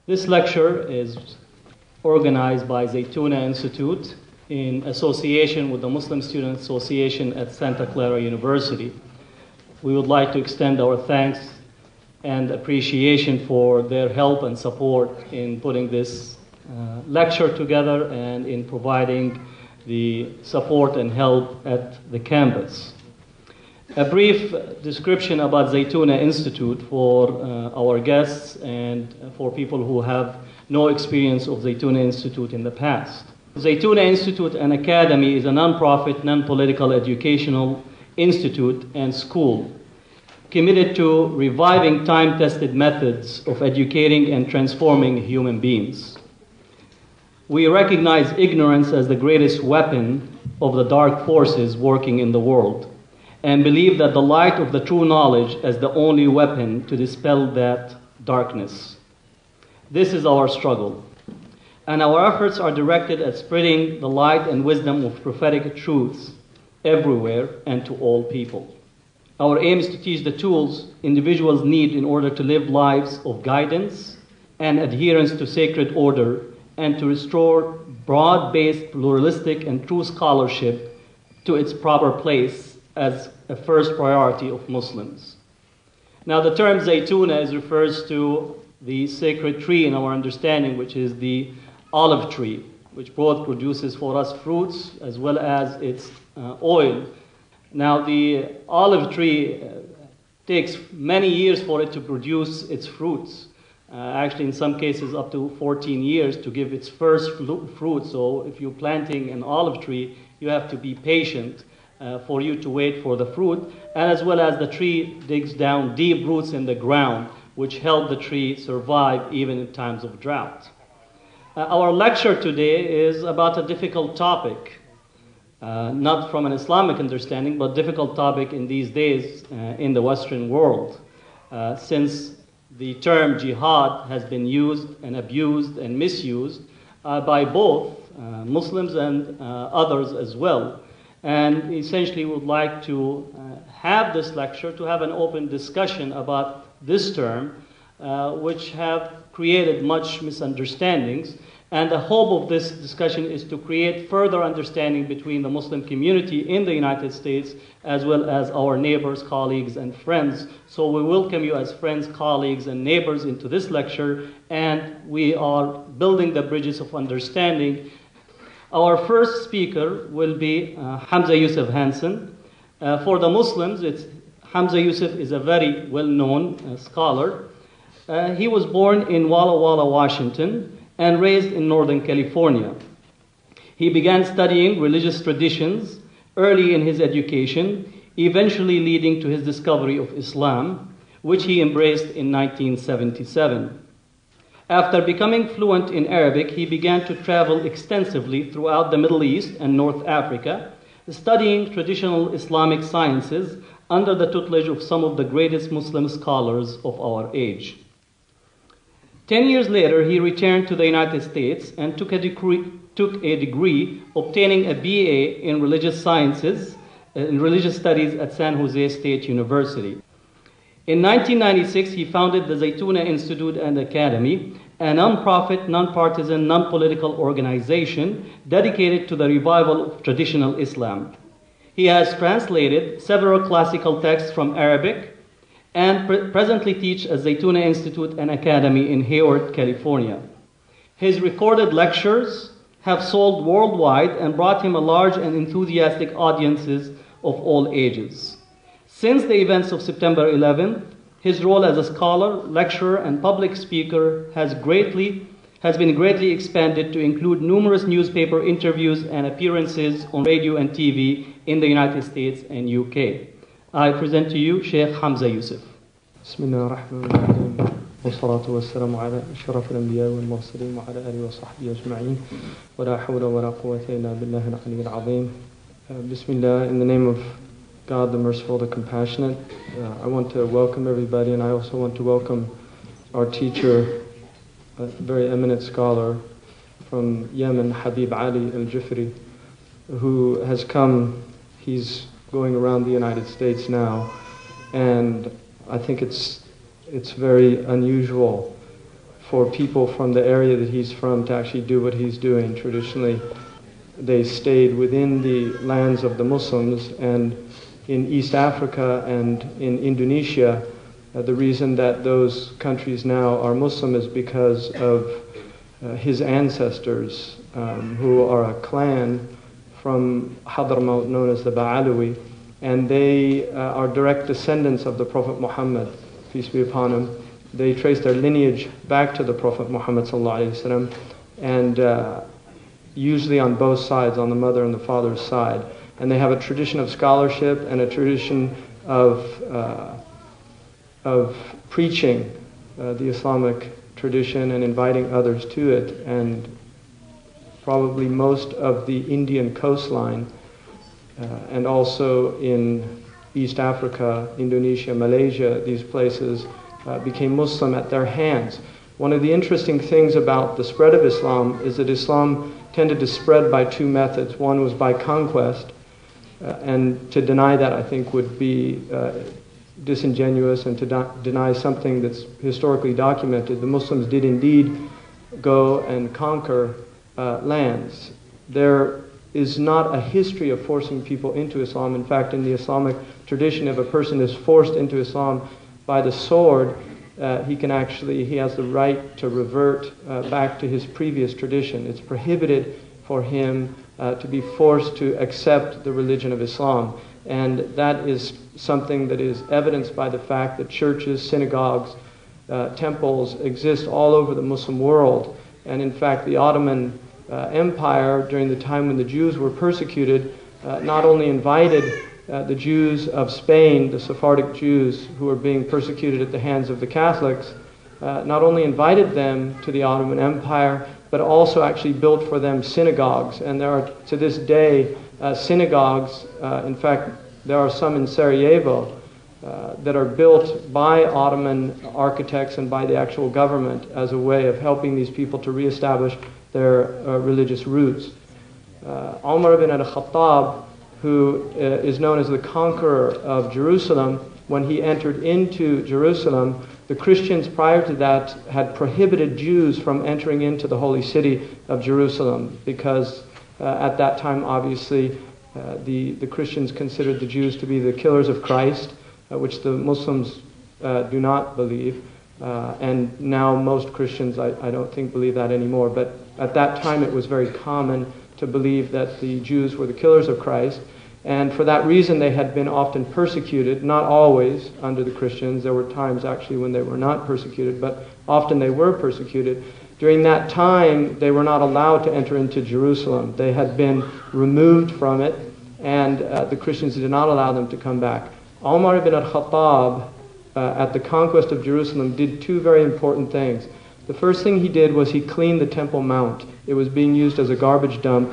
This lecture is organized by Zaytuna Institute in association with the Muslim Student Association at Santa Clara University. We would like to extend our thanks and appreciation for their help and support in putting this lecture together and in providing the support and help at the campus. A brief description about Zaytuna Institute for our guests and for people who have no experience of Zaytuna Institute in the past. Zaytuna Institute and Academy is a non-profit, non-political educational institute and school committed to reviving time-tested methods of educating and transforming human beings. We recognize ignorance as the greatest weapon of the dark forces working in the world, and believe that the light of the true knowledge as the only weapon to dispel that darkness. This is our struggle, and our efforts are directed at spreading the light and wisdom of prophetic truths everywhere and to all people. Our aim is to teach the tools individuals need in order to live lives of guidance and adherence to sacred order, and to restore broad-based, pluralistic, and true scholarship to its proper place as a first priority of Muslims. Now, the term Zaytuna refers to the sacred tree in our understanding, which is the olive tree, which both produces for us fruits as well as its oil. Now, the olive tree takes many years for it to produce its fruits. Actually, in some cases, up to 14 years to give its first fruit. So if you're planting an olive tree, you have to be patient for you to wait for the fruit, and as well as the tree digs down deep roots in the ground, which help the tree survive even in times of drought. Our lecture today is about a difficult topic, not from an Islamic understanding, but difficult topic in these days in the Western world, since the term jihad has been used and abused and misused by both Muslims and others as well. And essentially would like to have this lecture to have an open discussion about this term, which have created much misunderstandings. And the hope of this discussion is to create further understanding between the Muslim community in the United States as well as our neighbors, colleagues, and friends. So we welcome you as friends, colleagues, and neighbors into this lecture, and we are building the bridges of understanding. Our first speaker will be Hamza Yusuf Hansen. For the Muslims, Hamza Yusuf is a very well-known scholar. He was born in Walla Walla, Washington, and raised in Northern California. He began studying religious traditions early in his education, eventually leading to his discovery of Islam, which he embraced in 1977. After becoming fluent in Arabic, he began to travel extensively throughout the Middle East and North Africa, studying traditional Islamic sciences under the tutelage of some of the greatest Muslim scholars of our age. 10 years later, he returned to the United States and took a degree, obtaining a BA in religious sciences, in religious studies at San Jose State University. In 1996, he founded the Zaytuna Institute and Academy, a non-profit, non-partisan, non-political organization dedicated to the revival of traditional Islam. He has translated several classical texts from Arabic and presently teaches at Zaytuna Institute and Academy in Hayward, California. His recorded lectures have sold worldwide and brought him a large and enthusiastic audiences of all ages. Since the events of September 11th, his role as a scholar, lecturer, and public speaker has been greatly expanded to include numerous newspaper interviews and appearances on radio and TV in the United States and UK. I present to you Shaykh Hamza Yusuf. Bismillah ar-Rahman ar-Rahim. Wassalatu wassalamu ala ashraf al-anbiya wal-mursalin wa ala alihi wa sahbihi ajma'in. Wa la hawla wa la quwwata illa billahi al-ali al-azim. Bismillah, in the name of God, the merciful, the compassionate. I want to welcome everybody, and I also want to welcome our teacher, a very eminent scholar from Yemen, Habib Ali al-Jifri, who has come. He's going around the United States now, and I think it's very unusual for people from the area that he's from to actually do what he's doing. Traditionally, they stayed within the lands of the Muslims, and in East Africa and in Indonesia, the reason that those countries now are Muslim is because of his ancestors, who are a clan from Hadramaut known as the Ba'alawi, and they are direct descendants of the Prophet Muhammad, peace be upon him. They trace their lineage back to the Prophet Muhammad ﷺ, and usually on both sides, on the mother and the father's side. And they have a tradition of scholarship and a tradition of preaching the Islamic tradition and inviting others to it. And probably most of the Indian coastline, and also in East Africa, Indonesia, Malaysia, these places became Muslim at their hands. One of the interesting things about the spread of Islam is that Islam tended to spread by two methods. One was by conquest, and to deny that, I think, would be disingenuous and to deny something that's historically documented. The Muslims did indeed go and conquer lands. There is not a history of forcing people into Islam. In fact, in the Islamic tradition, if a person is forced into Islam by the sword, he has the right to revert back to his previous tradition. It's prohibited for him to be forced to accept the religion of Islam. And that is something that is evidenced by the fact that churches, synagogues, temples exist all over the Muslim world. And in fact, the Ottoman Empire, during the time when the Jews were persecuted, not only invited the Jews of Spain, the Sephardic Jews who were being persecuted at the hands of the Catholics, not only invited them to the Ottoman Empire, but also actually built for them synagogues. And there are, to this day, synagogues, in fact, there are some in Sarajevo that are built by Ottoman architects and by the actual government as a way of helping these people to reestablish their religious roots. Umar ibn al-Khattab, who is known as the conqueror of Jerusalem, when he entered into Jerusalem, the Christians prior to that had prohibited Jews from entering into the holy city of Jerusalem because at that time, obviously, the Christians considered the Jews to be the killers of Christ, which the Muslims do not believe. And now most Christians, I don't think, believe that anymore. But at that time, it was very common to believe that the Jews were the killers of Christ. And for that reason, they had been often persecuted, not always under the Christians. There were times actually when they were not persecuted, but often they were persecuted. During that time, they were not allowed to enter into Jerusalem. They had been removed from it, and the Christians did not allow them to come back. Umar ibn al-Khattab, at the conquest of Jerusalem, did two very important things. The first thing he did was he cleaned the Temple Mount. It was being used as a garbage dump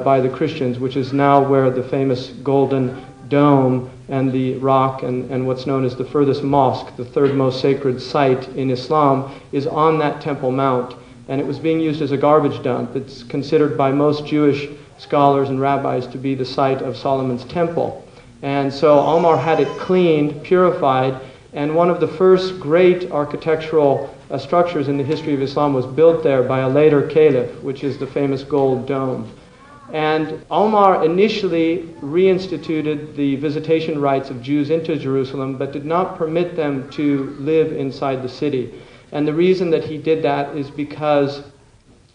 by the Christians, which is now where the famous Golden Dome and the rock and what's known as the furthest mosque, the third most sacred site in Islam, is on that Temple Mount. And it was being used as a garbage dump. It's considered by most Jewish scholars and rabbis to be the site of Solomon's temple. And so Omar had it cleaned, purified, and one of the first great architectural structures in the history of Islam was built there by a later caliph, which is the famous Gold Dome. And Omar initially reinstituted the visitation rights of Jews into Jerusalem, but did not permit them to live inside the city. And the reason that he did that is because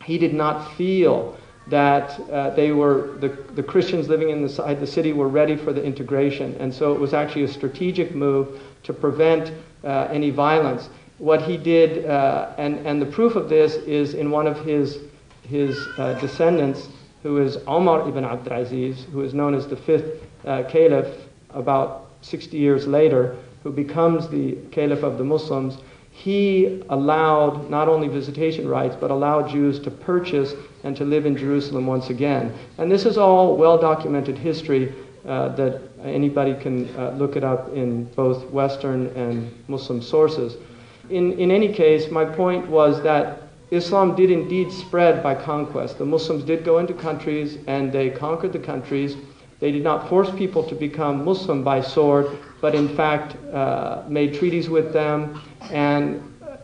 he did not feel that the Christians living inside the city were ready for the integration. And so it was actually a strategic move to prevent any violence. What he did, and the proof of this is in one of his descendants, who is Umar ibn Abdul Aziz, who is known as the fifth caliph about 60 years later, who becomes the caliph of the Muslims. He allowed not only visitation rights, but allowed Jews to purchase and to live in Jerusalem once again. And this is all well-documented history that anybody can look it up in both Western and Muslim sources. In any case, my point was that Islam did indeed spread by conquest. The Muslims did go into countries and they conquered the countries. They did not force people to become Muslim by sword, but in fact made treaties with them. And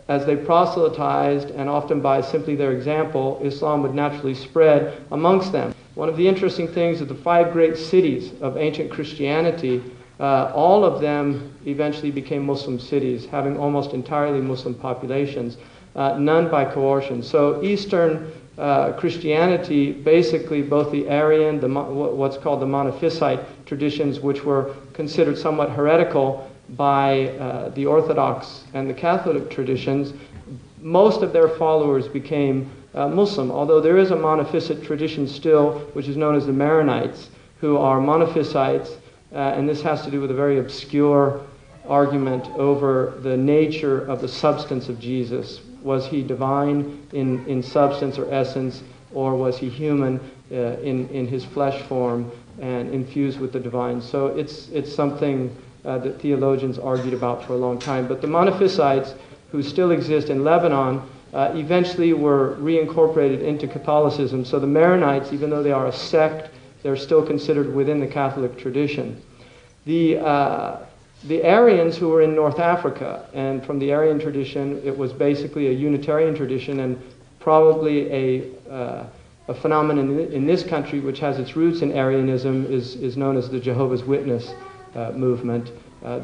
as they proselytized, and often by simply their example, Islam would naturally spread amongst them. One of the interesting things is the 5 great cities of ancient Christianity, all of them eventually became Muslim cities, having almost entirely Muslim populations, none by coercion. So Eastern Christianity, basically both the Arian, what's called the Monophysite traditions, which were considered somewhat heretical by the Orthodox and the Catholic traditions, most of their followers became Muslim, although there is a Monophysite tradition still, which is known as the Maronites, who are Monophysites, and this has to do with a very obscure argument over the nature of the substance of Jesus. Was he divine in substance or essence, or was he human in his flesh form and infused with the divine? So it's something that theologians argued about for a long time. But the Monophysites, who still exist in Lebanon, eventually were reincorporated into Catholicism. So the Maronites, even though they are a sect, they're still considered within the Catholic tradition. The Arians, who were in North Africa, and from the Arian tradition, it was basically a Unitarian tradition, and probably a phenomenon in this country which has its roots in Arianism is known as the Jehovah's Witness movement.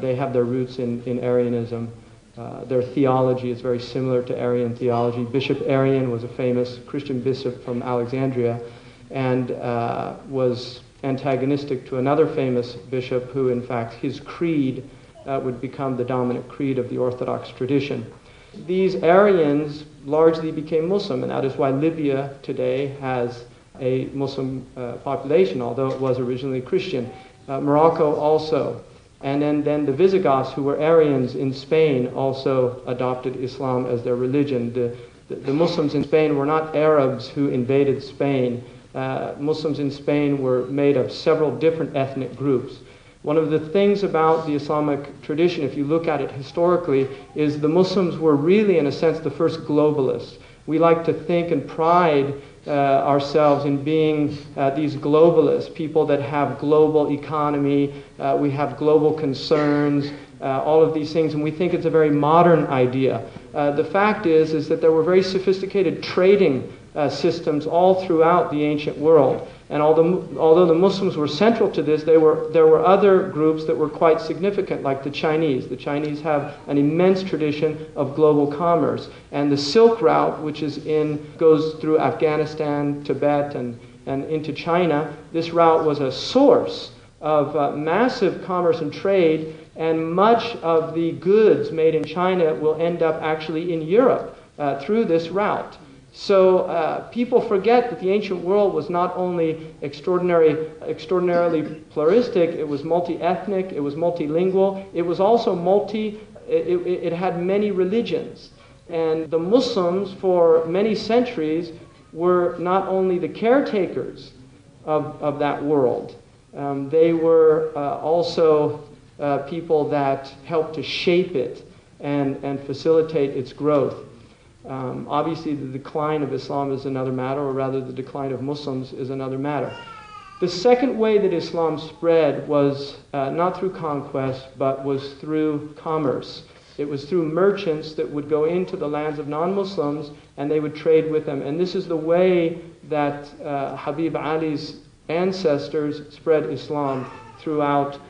They have their roots in Arianism. Their theology is very similar to Arian theology. Bishop Arian was a famous Christian bishop from Alexandria, and was antagonistic to another famous bishop who, in fact, his creed would become the dominant creed of the Orthodox tradition. These Arians largely became Muslim, and that is why Libya today has a Muslim population, although it was originally Christian. Morocco also. And then the Visigoths, who were Arians in Spain, also adopted Islam as their religion. The Muslims in Spain were not Arabs who invaded Spain. Muslims in Spain were made of several different ethnic groups. One of the things about the Islamic tradition, if you look at it historically, is the Muslims were really, in a sense, the first globalists. We like to think and pride ourselves in being these globalists, people that have global economy, we have global concerns, all of these things, and we think it's a very modern idea. The fact is that there were very sophisticated trading systems all throughout the ancient world. And although the Muslims were central to this, there were other groups that were quite significant, like the Chinese. The Chinese have an immense tradition of global commerce. And the Silk Route, which goes through Afghanistan, Tibet, and into China, this route was a source of massive commerce and trade, and much of the goods made in China will end up actually in Europe through this route. So people forget that the ancient world was not only extraordinarily pluralistic, it was multi-ethnic, it was multilingual, it was also it had many religions. And the Muslims, for many centuries, were not only the caretakers of that world, they were also people that helped to shape it and facilitate its growth. Obviously, the decline of Islam is another matter, or rather the decline of Muslims is another matter. The second way that Islam spread was not through conquest, but was through commerce. It was through merchants that would go into the lands of non-Muslims, and they would trade with them. And this is the way that Habib Ali's ancestors spread Islam throughout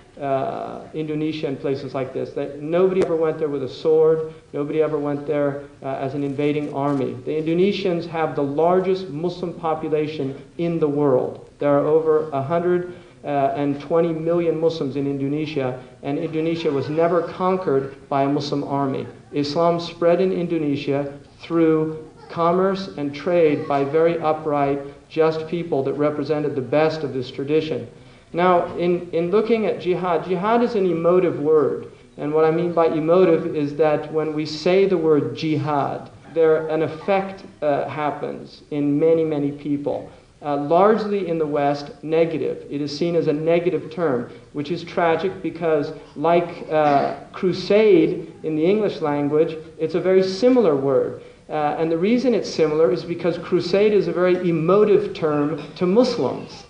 Indonesia and places like this. That nobody ever went there with a sword. Nobody ever went there as an invading army. The Indonesians have the largest Muslim population in the world. There are over 120 million Muslims in Indonesia, and Indonesia was never conquered by a Muslim army. Islam spread in Indonesia through commerce and trade by very upright, just people that represented the best of this tradition. Now, in looking at jihad, jihad is an emotive word. And what I mean by emotive is that when we say the word jihad, an effect happens in many, many people. Largely in the West, negative. It is seen as a negative term, which is tragic because, like crusade in the English language, it's a very similar word. And the reason it's similar is because crusade is a very emotive term to Muslims.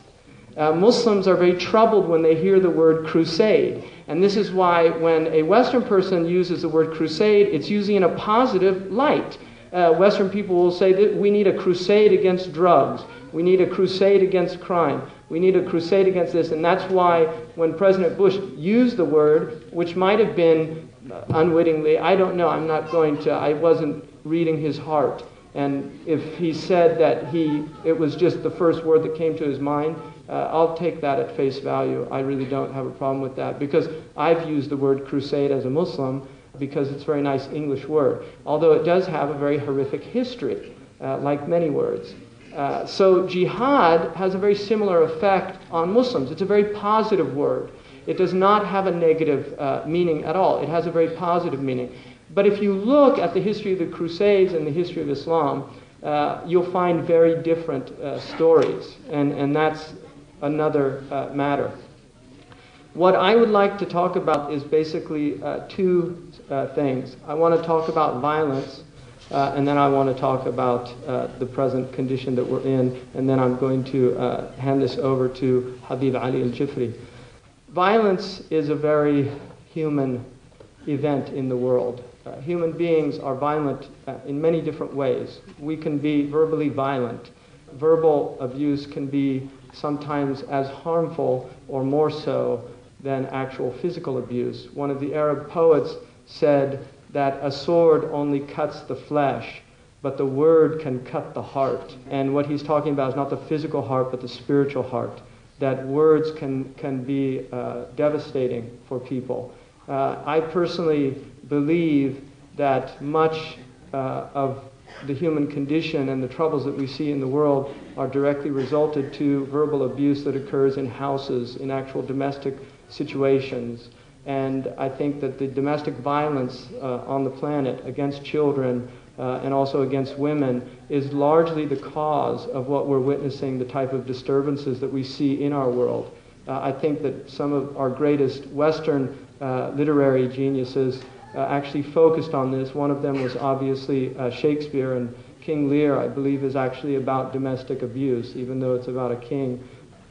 Muslims are very troubled when they hear the word crusade. And this is why when a Western person uses the word crusade, it's usually in a positive light. Western people will say that we need a crusade against drugs. We need a crusade against crime. We need a crusade against this. And that's why when President Bush used the word, which might have been unwittingly, I don't know, I wasn't reading his heart. And if he said that it was just the first word that came to his mind, I'll take that at face value. I really don't have a problem with that, because I've used the word crusade as a Muslim because it's a very nice English word, although it does have a very horrific history, like many words. So jihad has a very similar effect on Muslims. It's a very positive word. It does not have a negative meaning at all. It has a very positive meaning. But if you look at the history of the Crusades and the history of Islam, you'll find very different stories, and that's another matter. What I would like to talk about is basically two things. I want to talk about violence, and then I want to talk about the present condition that we're in, and then I'm going to hand this over to Habib Ali al-Jifri. Violence is a very human event in the world. Human beings are violent in many different ways. We can be verbally violent. Verbal abuse can be sometimes as harmful or more so than actual physical abuse. One of the Arab poets said that a sword only cuts the flesh, but the word can cut the heart. And what he's talking about is not the physical heart, but the spiritual heart. That words can be devastating for people. I personally believe that much of the human condition and the troubles that we see in the world are directly resulted to verbal abuse that occurs in houses, in actual domestic situations. And I think that the domestic violence on the planet against children and also against women is largely the cause of what we're witnessing, the type of disturbances that we see in our world. I think that some of our greatest Western literary geniuses actually focused on this. One of them was obviously Shakespeare, and King Lear, I believe, is actually about domestic abuse, even though it's about a king.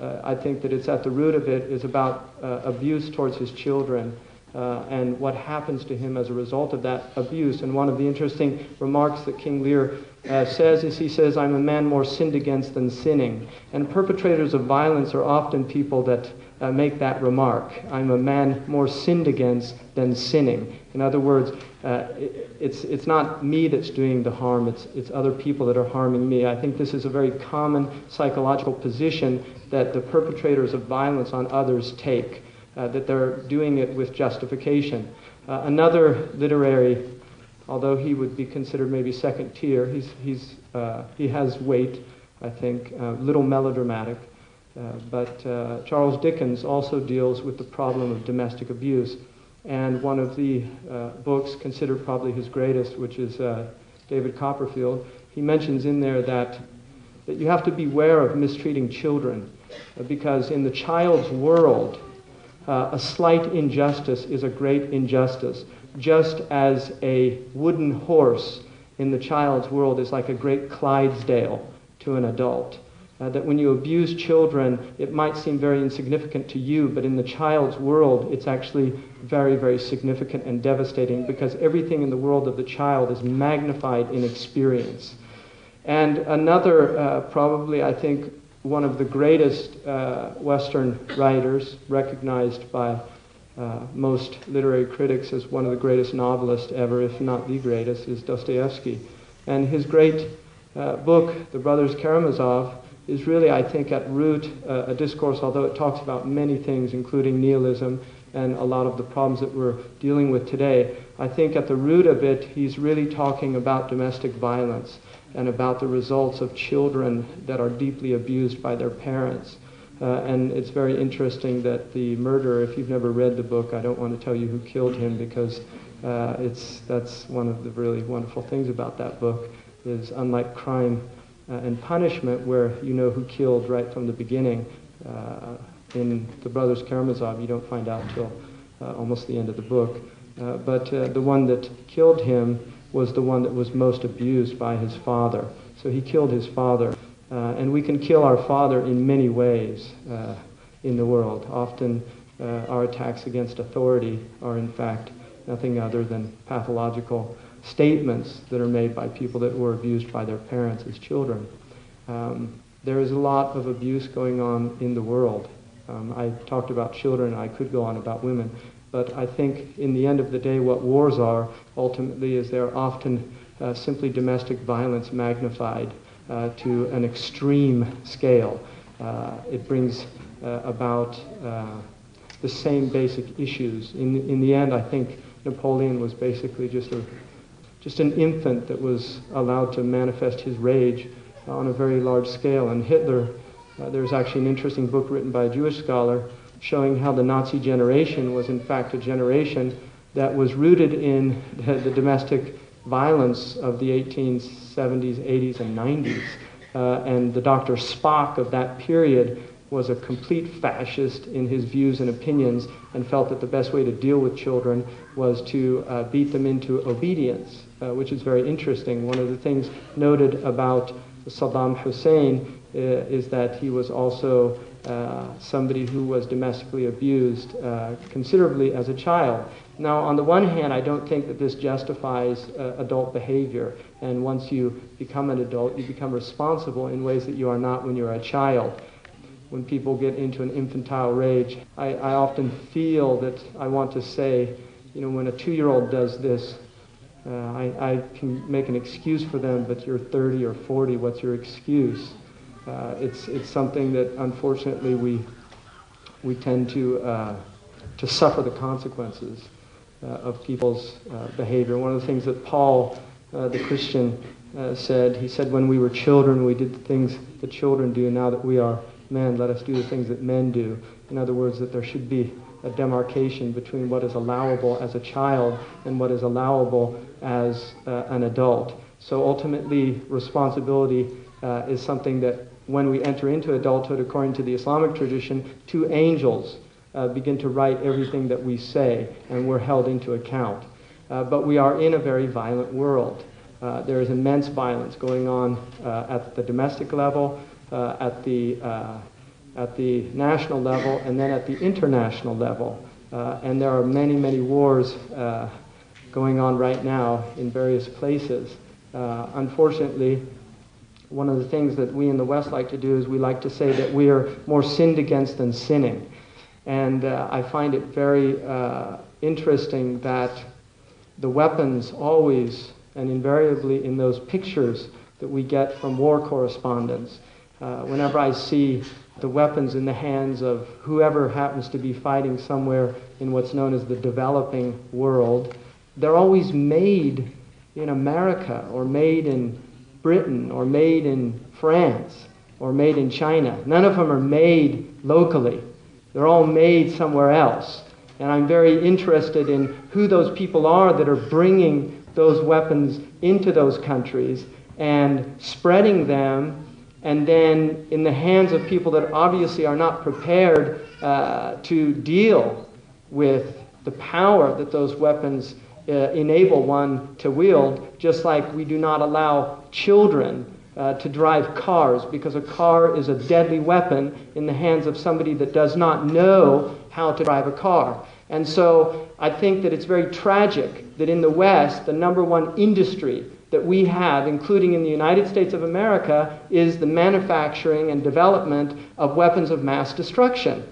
I think that it's at the root of it is about abuse towards his children and what happens to him as a result of that abuse. And one of the interesting remarks that King Lear says is, he says, "I'm a man more sinned against than sinning." And perpetrators of violence are often people that make that remark. I'm a man more sinned against than sinning. In other words, it's not me that's doing the harm, it's other people that are harming me. I think this is a very common psychological position that the perpetrators of violence on others take, that they're doing it with justification. Another literary, although he would be considered maybe second tier, he has weight, I think, little melodramatic. But Charles Dickens also deals with the problem of domestic abuse. And one of the books considered probably his greatest, which is David Copperfield, he mentions in there that you have to beware of mistreating children, because in the child's world, a slight injustice is a great injustice, just as a wooden horse in the child's world is like a great Clydesdale to an adult. That when you abuse children, it might seem very insignificant to you, but in the child's world, it's actually very, very significant and devastating, because everything in the world of the child is magnified in experience. And another, probably, I think, one of the greatest Western writers, recognized by most literary critics as one of the greatest novelists ever, if not the greatest, is Dostoevsky. And his great book, The Brothers Karamazov, is really, I think, at root a discourse, although it talks about many things, including nihilism and a lot of the problems that we're dealing with today. I think at the root of it, he's really talking about domestic violence and about the results of children that are deeply abused by their parents. And it's very interesting that the murderer, if you've never read the book, I don't want to tell you who killed him, because that's one of the really wonderful things about that book, is unlike crime and punishment, where you know who killed right from the beginning, in The Brothers Karamazov, you don't find out till almost the end of the book. But the one that killed him was the one that was most abused by his father. So he killed his father. And we can kill our father in many ways in the world. Often our attacks against authority are in fact nothing other than pathological statements that are made by people that were abused by their parents as children. There is a lot of abuse going on in the world. I talked about children, I could go on about women, but I think in the end of the day what wars are ultimately is they're often simply domestic violence magnified to an extreme scale. It brings about the same basic issues. In the end, I think Napoleon was basically just an infant that was allowed to manifest his rage on a very large scale. And Hitler, there's actually an interesting book written by a Jewish scholar showing how the Nazi generation was in fact a generation that was rooted in the domestic violence of the 1870s, 80s, and 90s. And the Dr. Spock of that period was a complete fascist in his views and opinions and felt that the best way to deal with children was to beat them into obedience, which is very interesting. One of the things noted about Saddam Hussein is that he was also somebody who was domestically abused considerably as a child. Now, on the one hand, I don't think that this justifies adult behavior, and once you become an adult, you become responsible in ways that you are not when you're a child. When people get into an infantile rage, I often feel that I want to say, when a 2-year-old does this, I can make an excuse for them, but you're 30 or 40, what's your excuse? It's something that unfortunately we tend to suffer the consequences of people's behavior. One of the things that Paul, the Christian, said, he said, when we were children, we did the things that children do. Now that we are men, let us do the things that men do. In other words, that there should be a demarcation between what is allowable as a child and what is allowable as an adult. So ultimately, responsibility is something that when we enter into adulthood, according to the Islamic tradition, 2 angels begin to write everything that we say, and we're held into account. But we are in a very violent world. There is immense violence going on at the domestic level, at the national level, and then at the international level. And there are many, many wars going on right now in various places. Unfortunately, one of the things that we in the West like to do is we like to say that we are more sinned against than sinning. And I find it very interesting that the weapons always and invariably in those pictures that we get from war correspondents, whenever I see the weapons in the hands of whoever happens to be fighting somewhere in what's known as the developing world, they're always made in America or made in Britain or made in France or made in China. None of them are made locally. They're all made somewhere else. And I'm very interested in who those people are that are bringing those weapons into those countries and spreading them, and then in the hands of people that obviously are not prepared to deal with the power that those weapons enable one to wield, just like we do not allow children to drive cars, because a car is a deadly weapon in the hands of somebody that does not know how to drive a car. And so I think that it's very tragic that in the West, the number one industry that we have, including in the United States of America, is the manufacturing and development of weapons of mass destruction.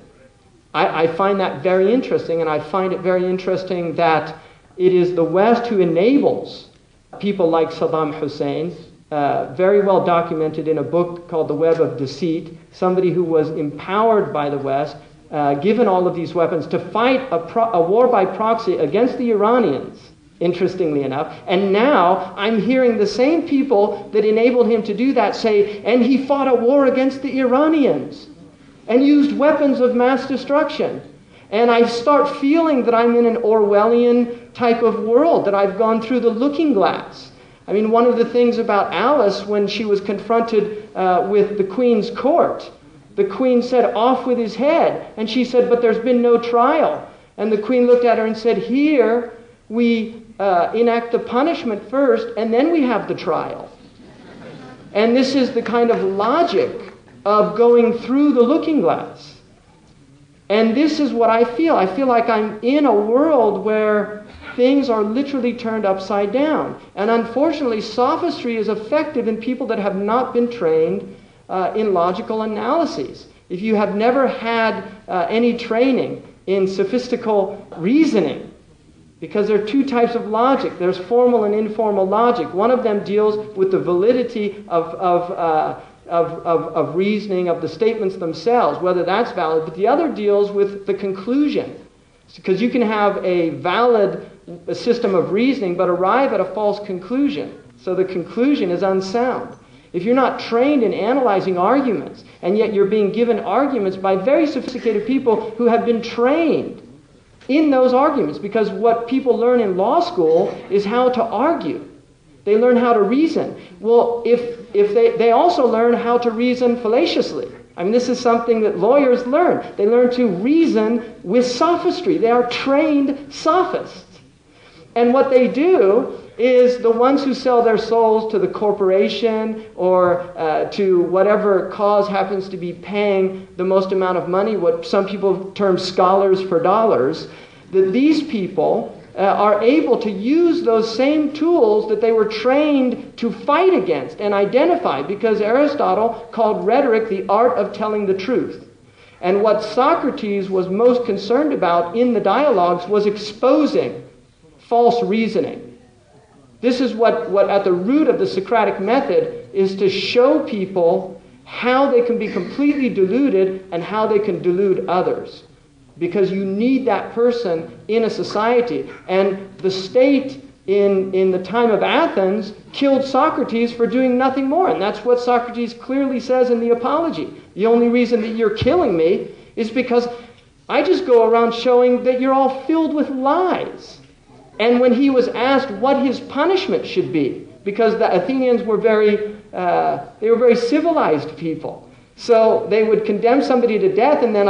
I find that very interesting, and I find it very interesting that it is the West who enables people like Saddam Hussein, very well documented in a book called The Web of Deceit, somebody who was empowered by the West, given all of these weapons to fight a war by proxy against the Iranians, interestingly enough. And now I'm hearing the same people that enabled him to do that say, and he fought a war against the Iranians and used weapons of mass destruction. And I start feeling that I'm in an Orwellian type of world, that I've gone through the looking glass. I mean, one of the things about Alice, when she was confronted with the Queen's court, the Queen said, "Off with his head." And she said, "But there's been no trial." And the Queen looked at her and said, "Here we enact the punishment first, and then we have the trial." And this is the kind of logic of going through the looking glass. And this is what I feel. I feel like I'm in a world where things are literally turned upside down. And unfortunately, sophistry is effective in people that have not been trained in logical analyses. If you have never had any training in sophistical reasoning, because there are two types of logic. There's formal and informal logic. One of them deals with the validity of reasoning, of the statements themselves, whether that's valid, but the other deals with the conclusion. Because you can have a valid system of reasoning, but arrive at a false conclusion. So the conclusion is unsound. If you're not trained in analyzing arguments, and yet you're being given arguments by very sophisticated people who have been trained in those arguments, because what people learn in law school is how to argue. They learn how to reason. Well, if they also learn how to reason fallaciously. I mean, this is something that lawyers learn. They learn to reason with sophistry. They are trained sophists. And what they do is the ones who sell their souls to the corporation or to whatever cause happens to be paying the most amount of money, what some people term scholars for dollars, that these people are able to use those same tools that they were trained to fight against and identify, because Aristotle called rhetoric the art of telling the truth. And what Socrates was most concerned about in the dialogues was exposing false reasoning. This is what at the root of the Socratic method is to show people how they can be completely deluded and how they can delude others. Because you need that person in a society. And the state in the time of Athens killed Socrates for doing nothing more. And that's what Socrates clearly says in the Apology. The only reason that you're killing me is because I just go around showing that you're all filled with lies. And when he was asked what his punishment should be, because the Athenians were very civilized people. So they would condemn somebody to death and then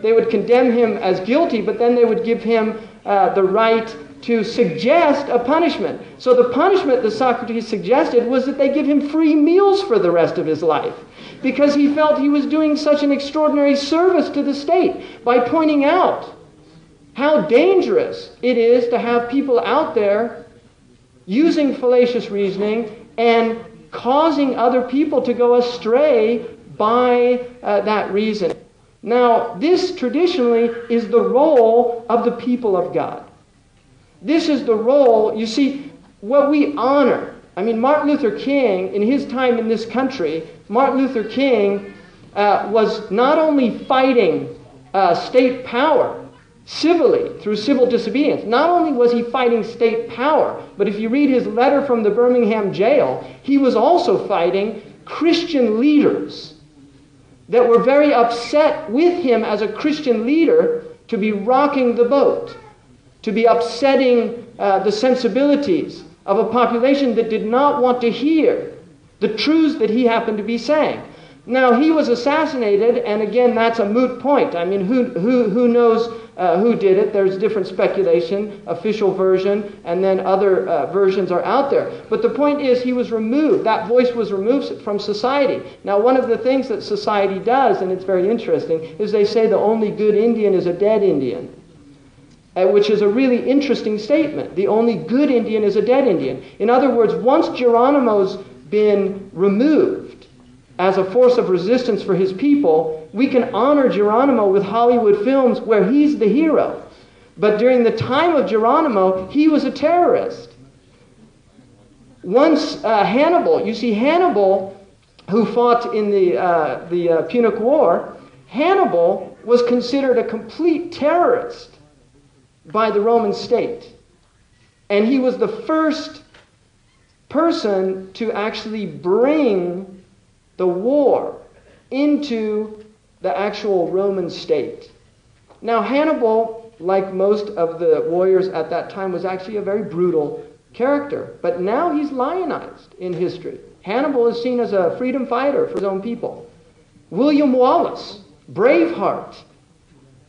they would condemn him as guilty, but then they would give him the right to suggest a punishment. So the punishment that Socrates suggested was that they give him free meals for the rest of his life, because he felt he was doing such an extraordinary service to the state by pointing out how dangerous it is to have people out there using fallacious reasoning and causing other people to go astray by that reason. Now, this traditionally is the role of the people of God. This is the role, you see, what we honor. I mean, Martin Luther King, in his time in this country, Martin Luther King was not only fighting state power civilly through civil disobedience. Not only was he fighting state power, but if you read his letter from the Birmingham jail, he was also fighting Christian leaders that were very upset with him as a Christian leader to be rocking the boat, to be upsetting the sensibilities of a population that did not want to hear the truths that he happened to be saying. Now, he was assassinated, and again, that's a moot point. I mean, who knows who did it? There's different speculation, official version, and then other versions are out there. But the point is, he was removed. That voice was removed from society. Now, one of the things that society does, and it's very interesting, is they say the only good Indian is a dead Indian, which is a really interesting statement. The only good Indian is a dead Indian. In other words, once Geronimo's been removed as a force of resistance for his people, we can honor Geronimo with Hollywood films where he's the hero. But during the time of Geronimo, he was a terrorist. Once Hannibal, you see Hannibal, who fought in the Punic War, Hannibal was considered a complete terrorist by the Roman state. And he was the first person to actually bring the war into the actual Roman state. Now, Hannibal, like most of the warriors at that time, was actually a very brutal character. But now he's lionized in history. Hannibal is seen as a freedom fighter for his own people. William Wallace, Braveheart,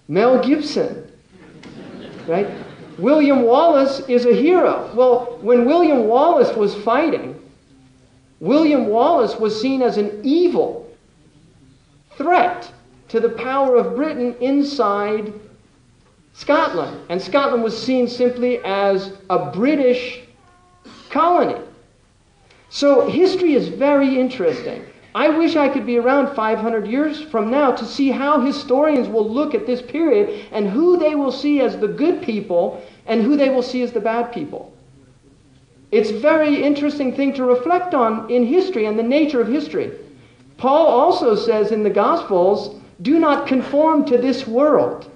Mel Gibson, right? William Wallace is a hero. Well, when William Wallace was fighting, William Wallace was seen as an evil threat to the power of Britain inside Scotland. And Scotland was seen simply as a British colony. So history is very interesting. I wish I could be around 500 years from now to see how historians will look at this period and who they will see as the good people and who they will see as the bad people. It's a very interesting thing to reflect on in history and the nature of history. Paul also says in the Gospels, do not conform to this world,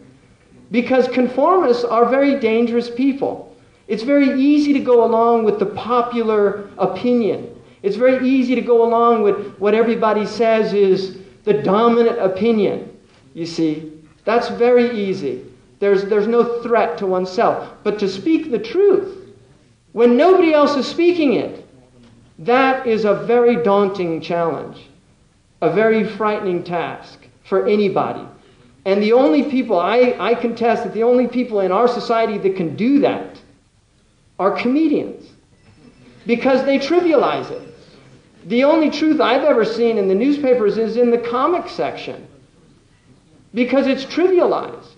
because conformists are very dangerous people. It's very easy to go along with the popular opinion. It's very easy to go along with what everybody says is the dominant opinion. You see, that's very easy. There's no threat to oneself. But to speak the truth, when nobody else is speaking it, that is a very daunting challenge, a very frightening task for anybody. And the only people, I contest that the only people in our society that can do that are comedians, because they trivialize it. The only truth I've ever seen in the newspapers is in the comic section, because it's trivialized.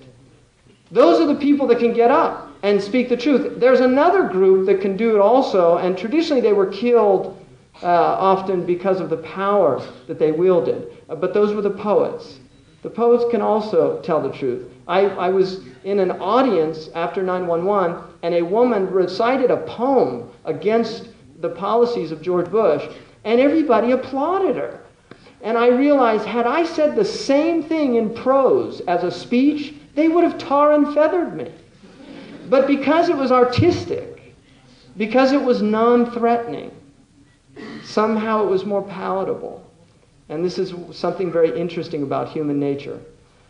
Those are the people that can get up and speak the truth. There's another group that can do it also, and traditionally they were killed often because of the power that they wielded. But those were the poets. The poets can also tell the truth. I was in an audience after 9/11, and a woman recited a poem against the policies of George Bush, and everybody applauded her. And I realized, had I said the same thing in prose as a speech, they would have tar and feathered me. But because it was artistic, because it was non-threatening, somehow it was more palatable. And this is something very interesting about human nature.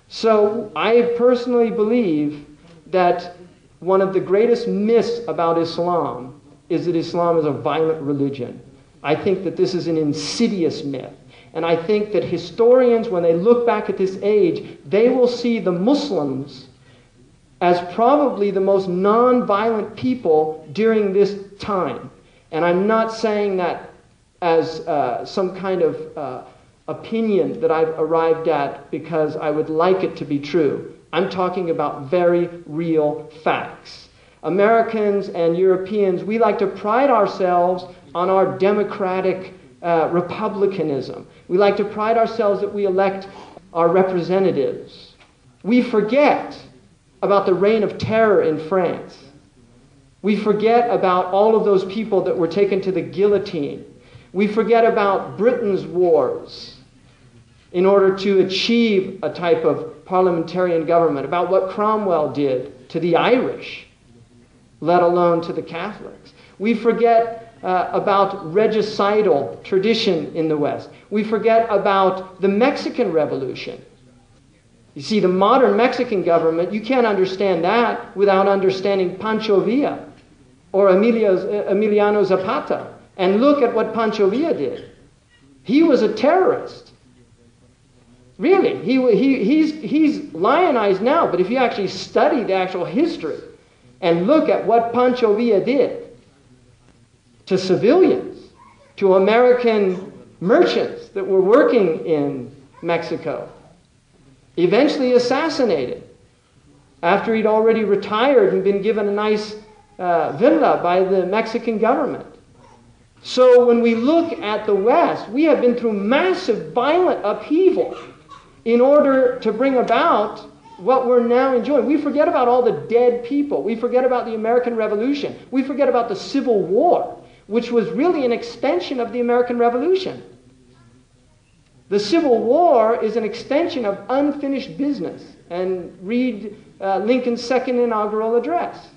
So I personally believe that one of the greatest myths about Islam is that Islam is a violent religion. I think that this is an insidious myth. And I think that historians, when they look back at this age, they will see the Muslims as probably the most non-violent people during this time. And I'm not saying that as some kind of opinion that I've arrived at because I would like it to be true. I'm talking about very real facts. Americans and Europeans, we like to pride ourselves on our democratic republicanism. We like to pride ourselves that we elect our representatives. We forget about the reign of terror in France. We forget about all of those people that were taken to the guillotine. We forget about Britain's wars in order to achieve a type of parliamentarian government, about what Cromwell did to the Irish, let alone to the Catholics. We forget about regicidal tradition in the West. We forget about the Mexican Revolution. You see, the modern Mexican government, you can't understand that without understanding Pancho Villa or Emiliano Zapata. And look at what Pancho Villa did. He was a terrorist. Really, he's lionized now, but if you actually study the actual history and look at what Pancho Villa did to civilians, to American merchants that were working in Mexico, eventually assassinated after he'd already retired and been given a nice villa by the Mexican government. So when we look at the West, we have been through massive violent upheaval in order to bring about what we're now enjoying. We forget about all the dead people. We forget about the American Revolution. We forget about the Civil War, which was really an extension of the American Revolution. The Civil War is an extension of unfinished business. And read Lincoln's second inaugural address.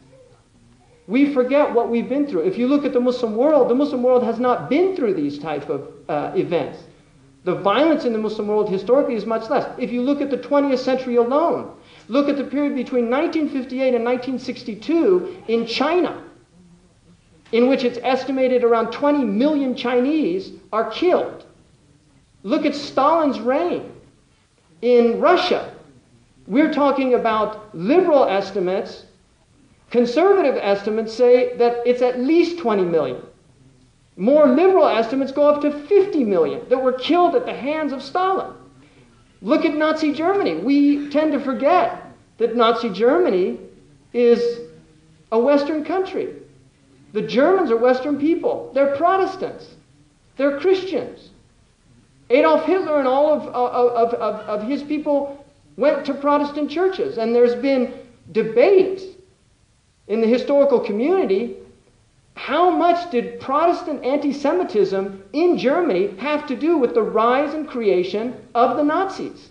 We forget what we've been through. If you look at the Muslim world has not been through these type of events. The violence in the Muslim world historically is much less. If you look at the 20th century alone, look at the period between 1958 and 1962 in China, in which it's estimated around 20 million Chinese are killed. Look at Stalin's reign in Russia. We're talking about liberal estimates. Conservative estimates say that it's at least 20 million. More liberal estimates go up to 50 million that were killed at the hands of Stalin. Look at Nazi Germany. We tend to forget that Nazi Germany is a Western country. The Germans are Western people. They're Protestants. They're Christians. Adolf Hitler and all of his people went to Protestant churches. And there's been debate in the historical community. How much did Protestant anti-Semitism in Germany have to do with the rise and creation of the Nazis?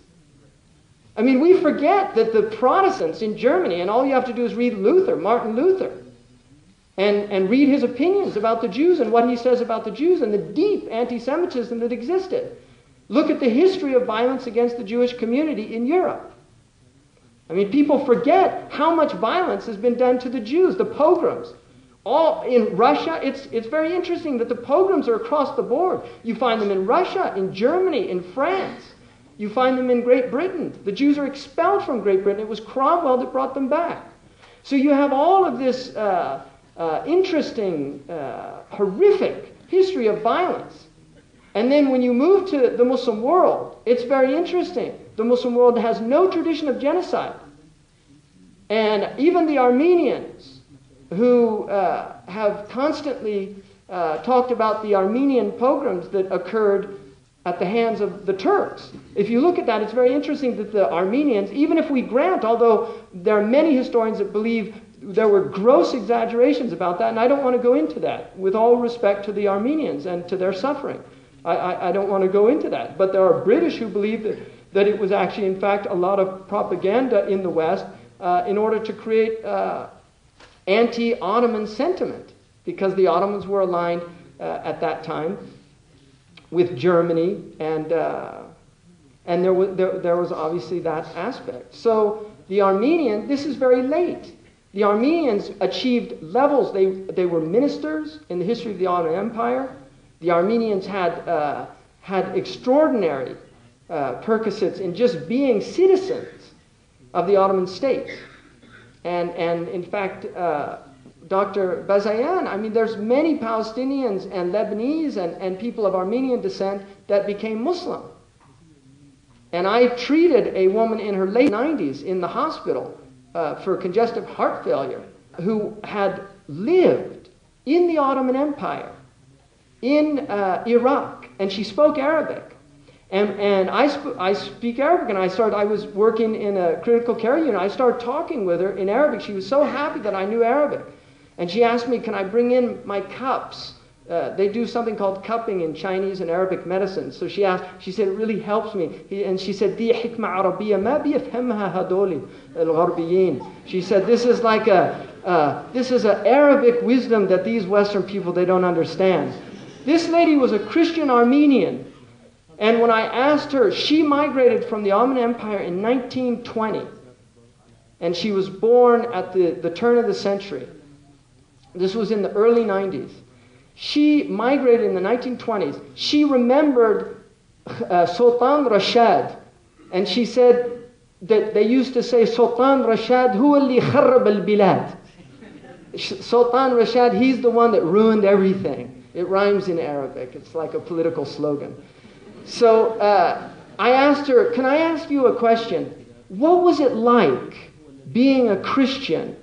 I mean, we forget that the Protestants in Germany, and all you have to do is read Luther, Martin Luther, and read his opinions about the Jews and what he says about the Jews and the deep anti-Semitism that existed. Look at the history of violence against the Jewish community in Europe. I mean, people forget how much violence has been done to the Jews, the pogroms. All in Russia, it's very interesting that the pogroms are across the board. You find them in Russia, in Germany, in France. You find them in Great Britain. The Jews are expelled from Great Britain. It was Cromwell that brought them back. So you have all of this interesting, horrific history of violence. And then when you move to the Muslim world, it's very interesting. The Muslim world has no tradition of genocide. And even the Armenians, who have constantly talked about the Armenian pogroms that occurred at the hands of the Turks. If you look at that, it's very interesting that the Armenians, even if we grant, although there are many historians that believe there were gross exaggerations about that, and I don't want to go into that, with all respect to the Armenians and to their suffering. I don't want to go into that. But there are British who believe that it was actually, in fact, a lot of propaganda in the West in order to create anti-Ottoman sentiment, because the Ottomans were aligned at that time with Germany, and there was obviously that aspect. So the Armenian, this is very late. The Armenians achieved levels. They were ministers in the history of the Ottoman Empire. The Armenians had extraordinary perquisites in just being citizens of the Ottoman state. And in fact, Dr. Bazayan, I mean, there's many Palestinians and Lebanese and people of Armenian descent that became Muslim. And I treated a woman in her late 90s in the hospital for congestive heart failure who had lived in the Ottoman Empire, in Iraq, and she spoke Arabic. And I speak Arabic, and I was working in a critical care unit. I started talking with her in Arabic. She was so happy that I knew Arabic. And she asked me, can I bring in my cups? They do something called cupping in Chinese and Arabic medicine. So she said, it really helps me. And she said, دي حكمة عربية ما بيفهمها هذول الغربيين. She said, this is an Arabic wisdom that these Western people, they don't understand. This lady was a Christian Armenian. And when I asked her, she migrated from the Ottoman Empire in 1920. And she was born at the turn of the century. This was in the early 90s. She migrated in the 1920s. She remembered Sultan Rashad. And she said that they used to say, Sultan Rashad, huwa li kharrab al-bilad. Sultan Rashad, he's the one that ruined everything. It rhymes in Arabic. It's like a political slogan. So I asked her, can I ask you a question? What was it like being a Christian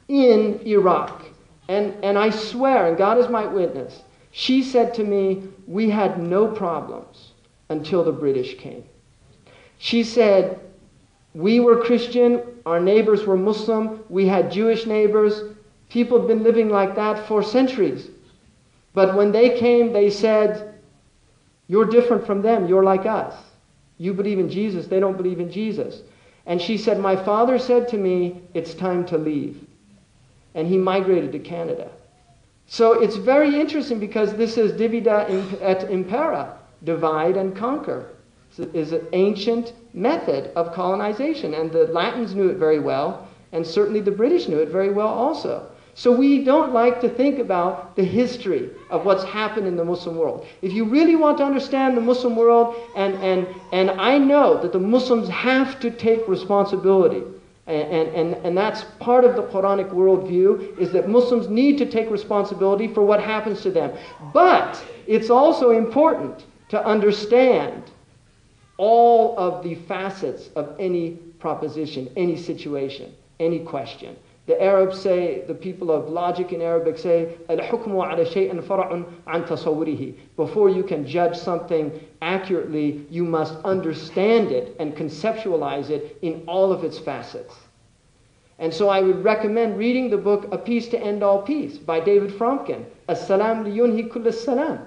in Iraq? And I swear, and God is my witness, she said to me, we had no problems until the British came. She said, we were Christian, our neighbors were Muslim, we had Jewish neighbors, people have been living like that for centuries. But when they came, they said, you're different from them, you're like us. You believe in Jesus, they don't believe in Jesus. And she said, my father said to me, it's time to leave. And he migrated to Canada. So it's very interesting because this is divida et impera, divide and conquer. It's an ancient method of colonization. And the Latins knew it very well, and certainly the British knew it very well also. So we don't like to think about the history of what's happened in the Muslim world. If you really want to understand the Muslim world, and I know that the Muslims have to take responsibility And that's part of the Quranic worldview, is that Muslims need to take responsibility for what happens to them. But it's also important to understand all of the facets of any proposition, any situation, any question. The Arabs say, the people of logic in Arabic say, al-hukmu ala shay'in far'un an tasawwurihi. Before you can judge something accurately, you must understand it and conceptualize it in all of its facets. And so I would recommend reading the book A Peace to End All Peace by David Fromkin. As-salam liyunhi kull as-salam.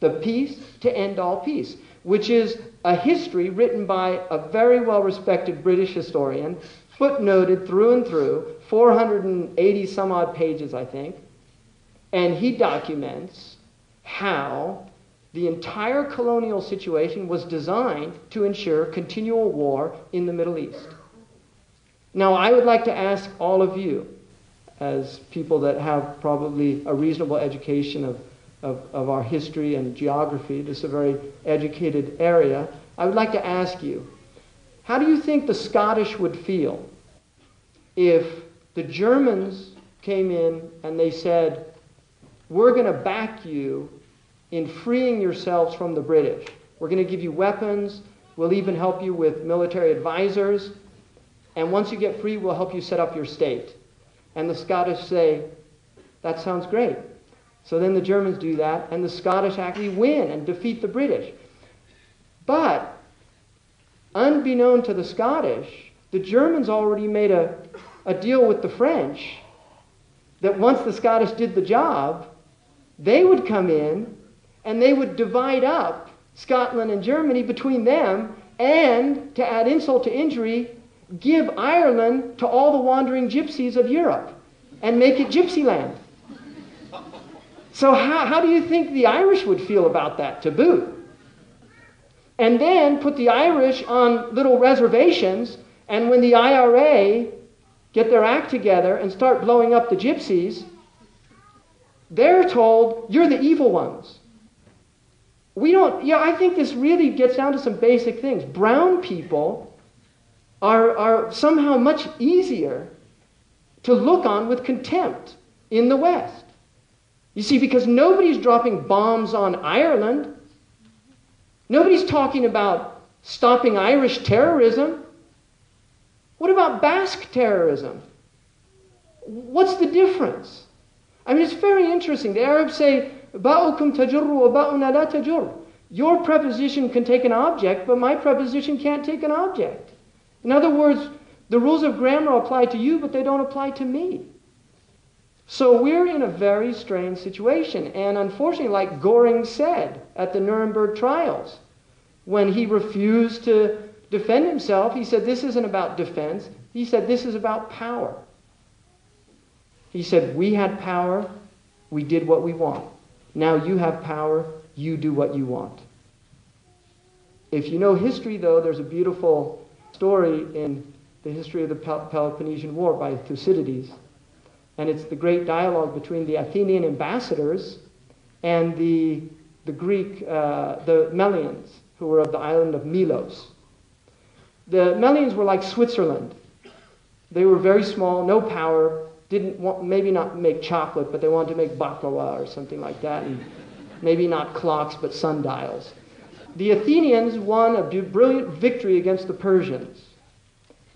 The Peace to End All Peace, which is a history written by a very well-respected British historian, footnoted through and through, 480 some odd pages, I think. And he documents how the entire colonial situation was designed to ensure continual war in the Middle East. Now, I would like to ask all of you, as people that have probably a reasonable education of our history and geography, this is a very educated area, I would like to ask you, how do you think the Scottish would feel if the Germans came in and they said, we're going to back you in freeing yourselves from the British. We're going to give you weapons. We'll even help you with military advisors. And once you get free, we'll help you set up your state. And the Scottish say, that sounds great. So then the Germans do that, and the Scottish actually win and defeat the British. But, unbeknown to the Scottish, the Germans already made a deal with the French that once the Scottish did the job, they would come in and they would divide up Scotland and Germany between them, and, to add insult to injury, give Ireland to all the wandering gypsies of Europe and make it gypsy land. So how do you think the Irish would feel about that, to boot? And then put the Irish on little reservations, and when the IRA get their act together and start blowing up the gypsies, they're told, you're the evil ones. I think this really gets down to some basic things. Brown people are somehow much easier to look on with contempt in the West. You see, because nobody's dropping bombs on Ireland. Nobody's talking about stopping Irish terrorism. What about Basque terrorism? What's the difference? I mean, it's very interesting. The Arabs say, "Ba'ukum tajurru wa ba'una la tajur." Your preposition can take an object, but my preposition can't take an object. In other words, the rules of grammar apply to you, but they don't apply to me. So we're in a very strange situation. And unfortunately, like Göring said at the Nuremberg trials, when he refused to defend himself, he said, this isn't about defense. He said, this is about power. He said, we had power, we did what we want. Now you have power, you do what you want. If you know history, though, there's a beautiful story in the history of the Peloponnesian War by Thucydides. And it's the great dialogue between the Athenian ambassadors and the Greek, the Melians, who were of the island of Milos. The Melians were like Switzerland. They were very small, no power, didn't want, maybe not make chocolate, but they wanted to make baklava or something like that, and maybe not clocks, but sundials. The Athenians won a brilliant victory against the Persians,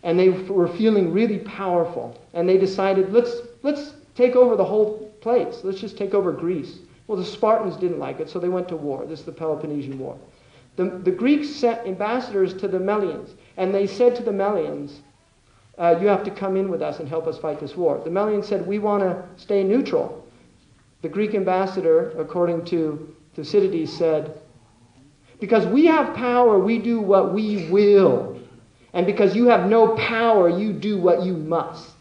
and they were feeling really powerful, and they decided, let's take over the whole place. Let's just take over Greece. Well, the Spartans didn't like it, so they went to war. This is the Peloponnesian War. The Greeks sent ambassadors to the Melians, and they said to the Melians, you have to come in with us and help us fight this war. The Melians said, we want to stay neutral. The Greek ambassador, according to Thucydides, said, because we have power, we do what we will. And because you have no power, you do what you must.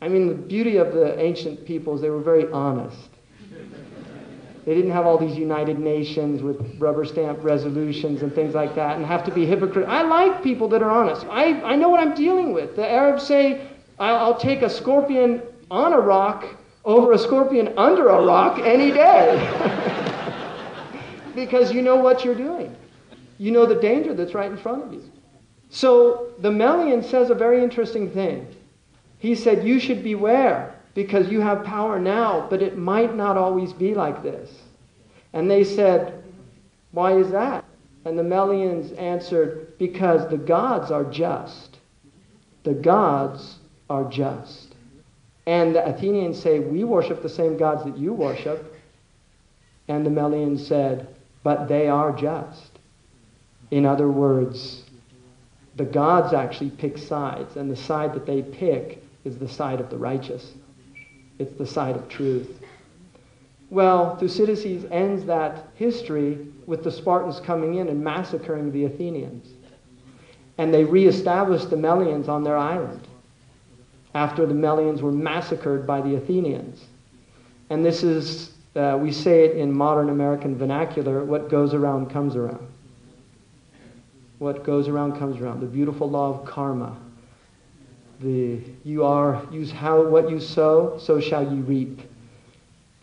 I mean, the beauty of the ancient peoples, they were very honest. They didn't have all these United Nations with rubber stamp resolutions and things like that and have to be hypocrite. I like people that are honest. I know what I'm dealing with. The Arabs say, I'll take a scorpion on a rock over a scorpion under a rock any day. Because you know what you're doing. You know the danger that's right in front of you. So the Melian says a very interesting thing. He said, you should beware because you have power now, but it might not always be like this. And they said, why is that? And the Melians answered, because the gods are just. The gods are just. And the Athenians say, we worship the same gods that you worship. And the Melians said, but they are just. In other words, the gods actually pick sides, and the side that they pick is the side of the righteous. It's the side of truth. Well, Thucydides ends that history with the Spartans coming in and massacring the Athenians. And they reestablished the Melians on their island after the Melians were massacred by the Athenians. And this is, we say it in modern American vernacular, what goes around comes around. What goes around comes around. The beautiful law of karma. What you sow, so shall you reap.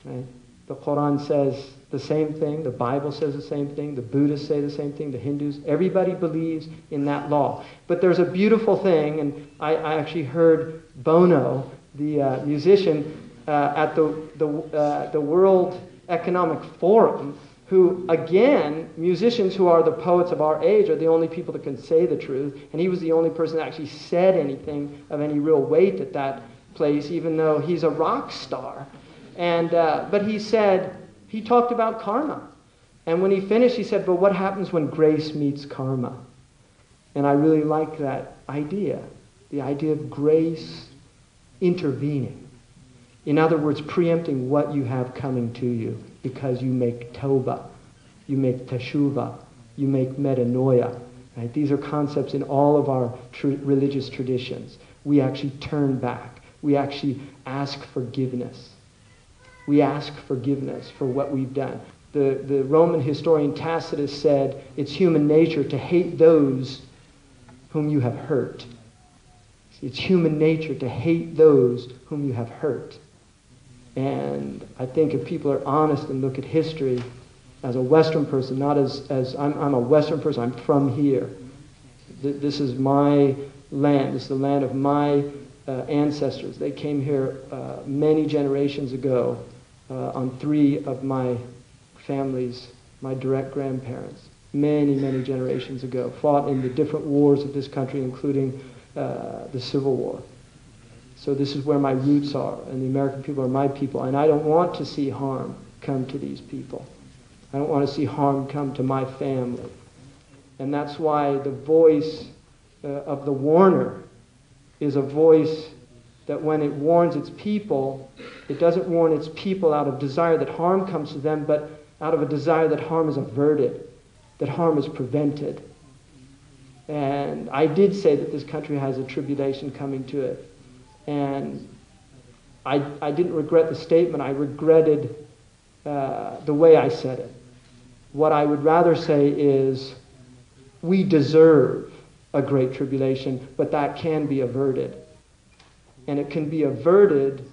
Right? The Qurrat says the same thing. The Bible says the same thing. The Buddhists say the same thing. The Hindus. Everybody believes in that law. But there's a beautiful thing, and I actually heard Bono, the musician, at the World Economic Forum, who, again, musicians who are the poets of our age are the only people that can say the truth. And he was the only person that actually said anything of any real weight at that place, even though he's a rock star. And but he talked about karma. And when he finished, he said, but what happens when grace meets karma? And I really like that idea, the idea of grace intervening. In other words, preempting what you have coming to you. Because you make tawbah, you make teshuvah, you make metanoia. Right? These are concepts in all of our religious traditions. We actually turn back. We actually ask forgiveness. We ask forgiveness for what we've done. The Roman historian Tacitus said, it's human nature to hate those whom you have hurt. It's human nature to hate those whom you have hurt. And I think if people are honest and look at history as a Western person, not as I'm a Western person, I'm from here. This is my land. This is the land of my ancestors. They came here many generations ago on 3 of my families, my direct grandparents, many, many generations ago, fought in the different wars of this country, including the Civil War. So this is where my roots are, and the American people are my people, and I don't want to see harm come to these people. I don't want to see harm come to my family. And that's why the voice of the warner is a voice that when it warns its people, it doesn't warn its people out of desire that harm comes to them, but out of a desire that harm is averted, that harm is prevented. And I did say that this country has a tribulation coming to it. And I didn't regret the statement. I regretted the way I said it. What I would rather say is we deserve a great tribulation, but that can be averted. And it can be averted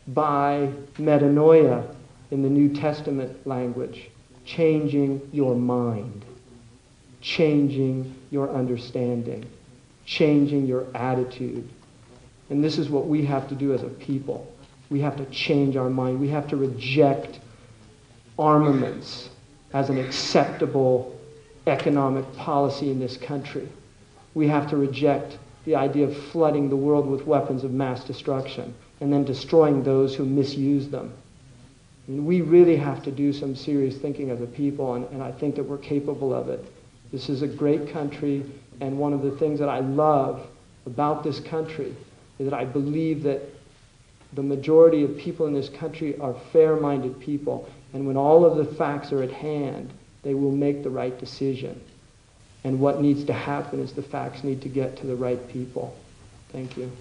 by metanoia in the New Testament language, changing your mind, changing your understanding, changing your attitude. And this is what we have to do as a people. We have to change our mind. We have to reject armaments as an acceptable economic policy in this country. We have to reject the idea of flooding the world with weapons of mass destruction and then destroying those who misuse them. I mean, we really have to do some serious thinking as a people, and I think that we're capable of it. This is a great country, and one of the things that I love about this country is that I believe that the majority of people in this country are fair-minded people. And when all of the facts are at hand, they will make the right decision. And what needs to happen is the facts need to get to the right people. Thank you.